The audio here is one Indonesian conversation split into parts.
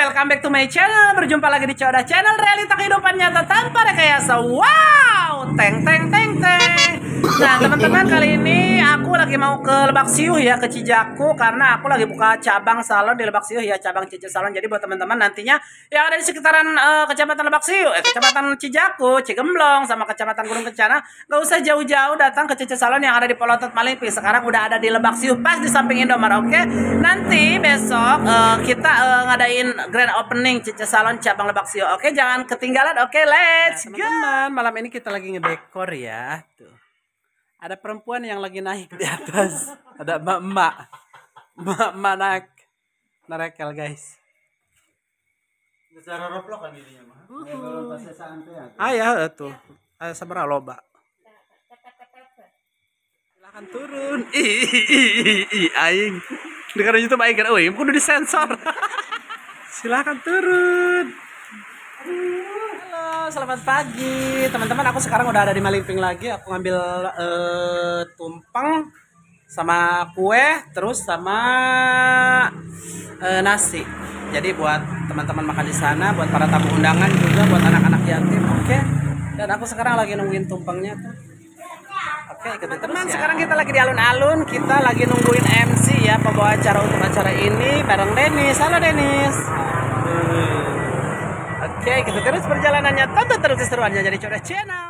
welcome back to my channel. Berjumpa lagi di Coda Channel, realita kehidupan nyata tanpa rekayasa. Wow, teng teng teng teng. Nah teman-teman, kali ini aku lagi mau ke Lebak Siuh ya, ke Cijaku, karena aku lagi buka cabang salon di Lebak Siuh ya, cabang Cici Salon. Jadi buat teman-teman nantinya yang ada di sekitaran Kecamatan Lebak Siuh, Kecamatan Cijaku, Cigemblong, sama Kecamatan Gunung Kencana, gak usah jauh-jauh datang ke Cici Salon yang ada di Polotot Malingping. Sekarang udah ada di Lebak Siuh, pas di samping Indomaret. Oke, nanti besok kita ngadain grand opening Cici Salon cabang Lebak Siuh. Oke, jangan ketinggalan. Oke, let's go. Teman-teman, malam ini kita lagi ngedekor ya. Tuh. Ada perempuan yang lagi naik di atas. Ada emak-emak naik nerekel, guys. Secara roplok kan dirinya mah. Ya tuh. Seberapa loba. Silahkan turun. Aing. Di kanal YouTube aing kan, kudu disensor. Silahkan turun. Halo, selamat pagi teman-teman. Aku sekarang udah ada di Malingping lagi. Aku ngambil tumpeng sama kue, terus sama nasi. Jadi buat teman-teman makan di sana, buat para tamu undangan juga, buat anak-anak yatim. Oke. Dan aku sekarang lagi nungguin tumpengnya tuh. Oke, ikutin terus ya. Sekarang kita lagi di alun-alun, kita lagi nungguin MC ya, pembawa acara untuk acara ini bareng Denis. Halo Denis. Oke, kita terus perjalanannya, tonton terus keseruannya jadi Coda Channel.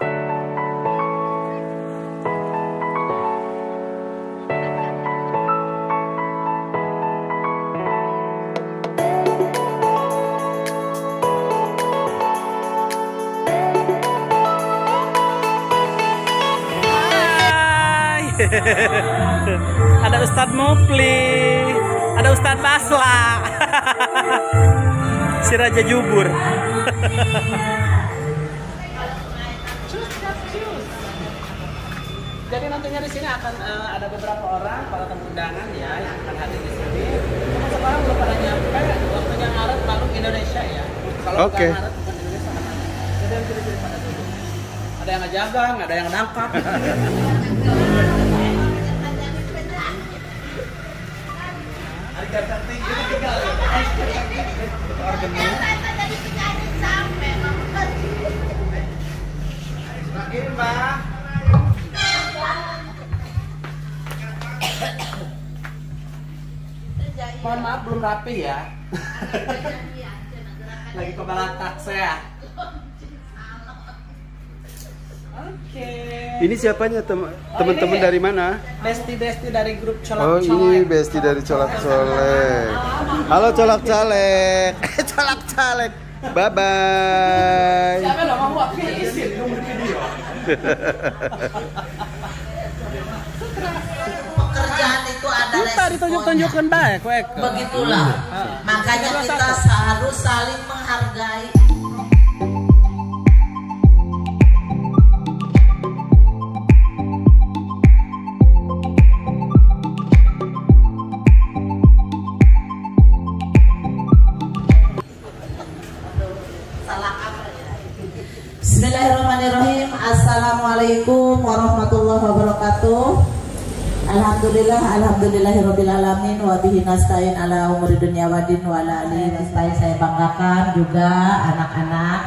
Ada Ustadz Mufli, ada Ustadz Basla, si Raja Jubur. Jadi nantinya di sini akan ada beberapa orang para tamu undangan ya yang akan hadir di sini. Cuma sekarang belum pada nyampe, waktunya Maret baru Indonesia ya. Kalau Maret bukan Indonesia mana? Jadi yang ciri-ciri pada dulu. Ada yang ngejagang, ada yang nangkap. Mohon maaf belum rapi ya. Lagi kebalatak saya. Oke. Ini siapanya teman-teman dari mana? Besti dari grup Colak Oh, Colek. ini Besti dari Colak Colek. Halo Colak Colek. Colak Colek. Bye bye. Siapa lo mau buat izin nomor video? Pekerjaan itu ada Kita ditunjuk-tunjukkan baik, begitulah. Makanya kita harus saling menghargai. Bismillahirrahmanirrahim. Assalamualaikum warahmatullahi wabarakatuh. Alhamdulillahirabbil alamin wa bihi nasta'in ala umuri dunya waddin wa ala alihi nasta'in. Saya banggakan juga anak-anak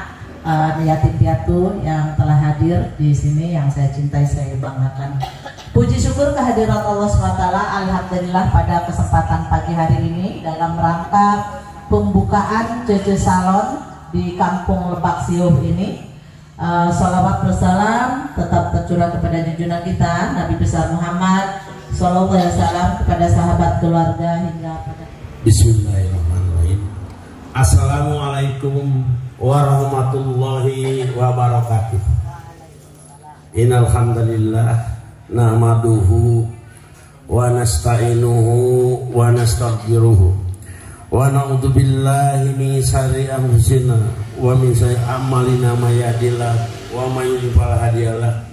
yatim piatu yang telah hadir di sini, yang saya cintai, saya banggakan. Puji syukur kehadirat Allah SWT. Alhamdulillah pada kesempatan pagi hari ini dalam rangka pembukaan Cici Salon di Kampung Lebak Siuh ini. Salawat bersalam tetap tercurah kepada junjungan kita Nabi besar Muhammad sallallahu alaihi wasallam, kepada sahabat, keluarga hingga pada. Bismillahirrahmanirrahim. Assalamualaikum warahmatullahi wabarakatuh. Innal hamdalillah nahmaduhu wa nasta'inuhu wa nastaghfiruh. Wa na'udzu billahi min syarri anfusina wa min sayyi'ati a'malina may yahdihillah wa may yudlil fala hadiyalah.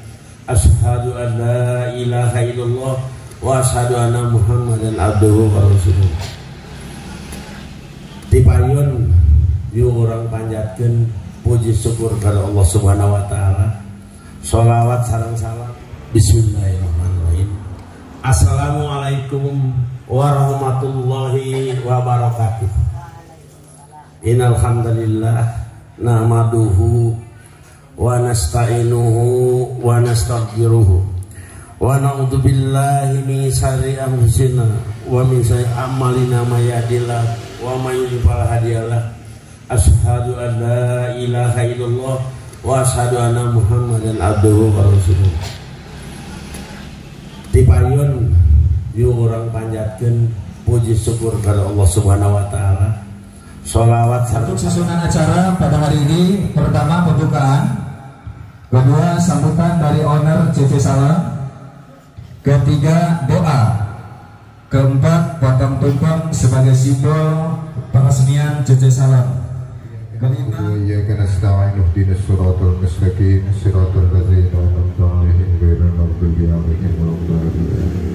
Asyhadu an la ilaha illallah wa asyhadu anna Muhammadan abduhu wa rasuluh. Tipayun yu urang panjatkeun puji syukur kepada Allah Subhanahu wa taala. Shalawat sareng salam. Bismillahirrahmanirrahim. Assalamualaikum warahmatullahi wabarakatuh. Innal hamdalillah nahmaduhu wa nasta'inuhu wa nastaghfiruh wa na'udzu billahi min syarri anfusina wa min sayyi'ati a'malina may yahdihillahu wa may yudlil fala hadiyalah. Asyhadu an la ilaha illallah wa asyhadu anna Muhammadan abduhu wa rasuluh. Dipayun yu urang panjatkeun puji syukur kepada Allah Subhanahu wa taala. Sholawat untuk susunan acara pada hari ini, pertama pembukaan, kedua sambutan dari owner CC Salam, ketiga doa, keempat potong tumpeng sebagai simbol peresmian CC Salam, kelima iyyaka nasta'in ihdinas siratal mustaqim siratal ladzina an'amta 'alaihim ghairil maghdubi 'alaihim waladdallin.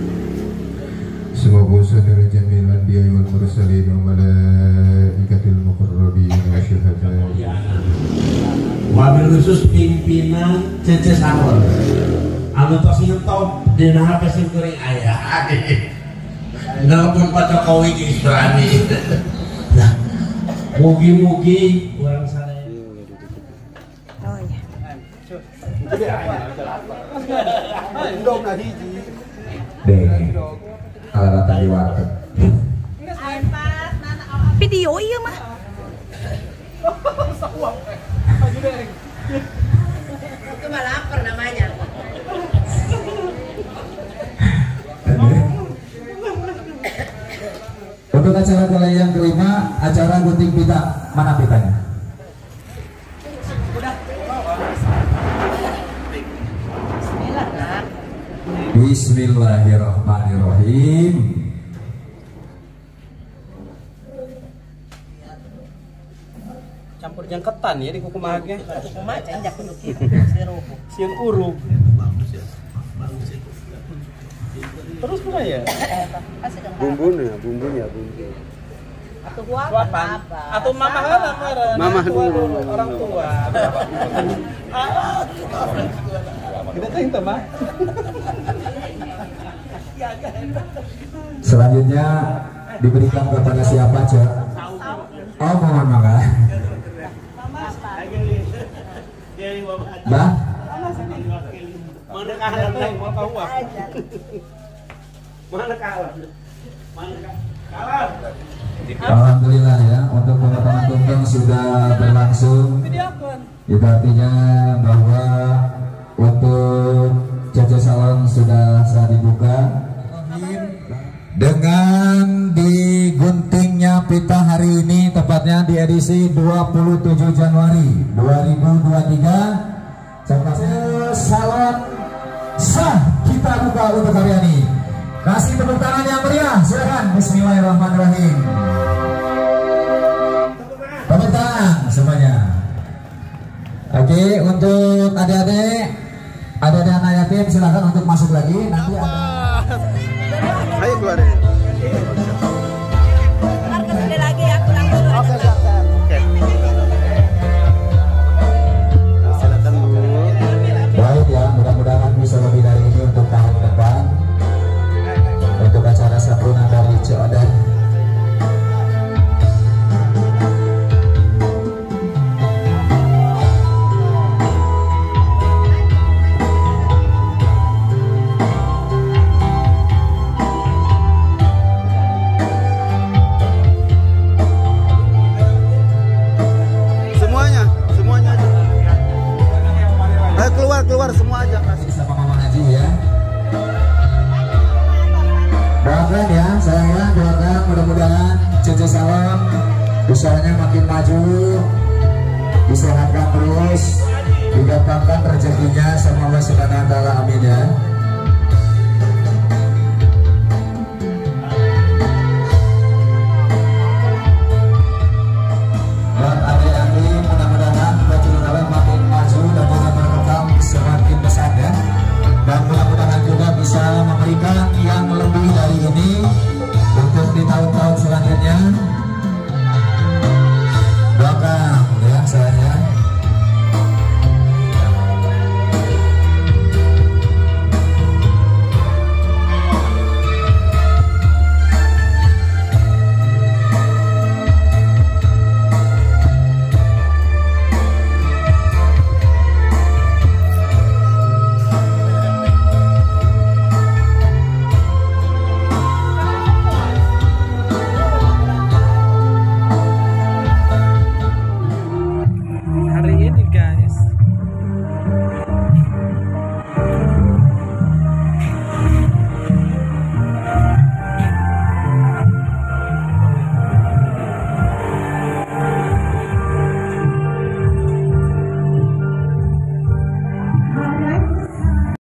Semoga saudara jami'il anbiya wal mursalin wa malaikatil muqarrabin wa syuhada. Wabil khusus pimpinan CC Salam. Anu tos nyetop dina HP sim kuring aya. Nelpon Pak Jokowi geus berani. Nah, mugi-mugi urang sadaya. Oh deh alat tadi warteg video iya mah itu mah lapar namanya. Untuk acara kali yang kelima, acara gunting pita. Mana pitanya? Bismillahirrahmanirrahim. Campur jangketan ya di kuku mahagnya. Kumaha cenjak kudu kieu Sieun urug. Terus kumaha ya? Bumbunya. Atuh gua Suapan. Atau mamah lah meureun. Mamah dulu. Orang tua. Kita teh teh mah. Selanjutnya diberikan kepada siapa, Cok? Oh, mohon maaf. Bah? Mana kahalan teh mau tahu apa? Mana kahalan? Alhamdulillah ya, untuk pemotongan tumpeng sudah berlangsung. Itu artinya bahwa untuk CC Salon sudah sah dibuka dengan diguntingnya pita hari ini, tepatnya di edisi 27 Januari 2023. CC Salon sah kita buka untuk hari ini. Kasih tepuk tangan yang meriah, silakan. Bismillahirrahmanirrahim. Tepuk tangan semuanya. Oke, untuk adik-adik anak yatim silakan untuk masuk lagi. Nanti ada. Ayo keluarin. Ntar kesini lagi aku langsung. Oke. Nah, silakan Bu. Baik ya, mudah-mudahan bisa lebih dari ini untuk tahun depan. Untuk acara santunan dari Codan. Semuanya aja. Ayo keluar semua aja. Sama Mama Haji ya. Doakan ya, sayang, doakan mudah-mudahan CC Salam usahanya makin maju, disehatkan terus, digampangkan rezekinya sama Allah Subhanahu wa taala, amin ya.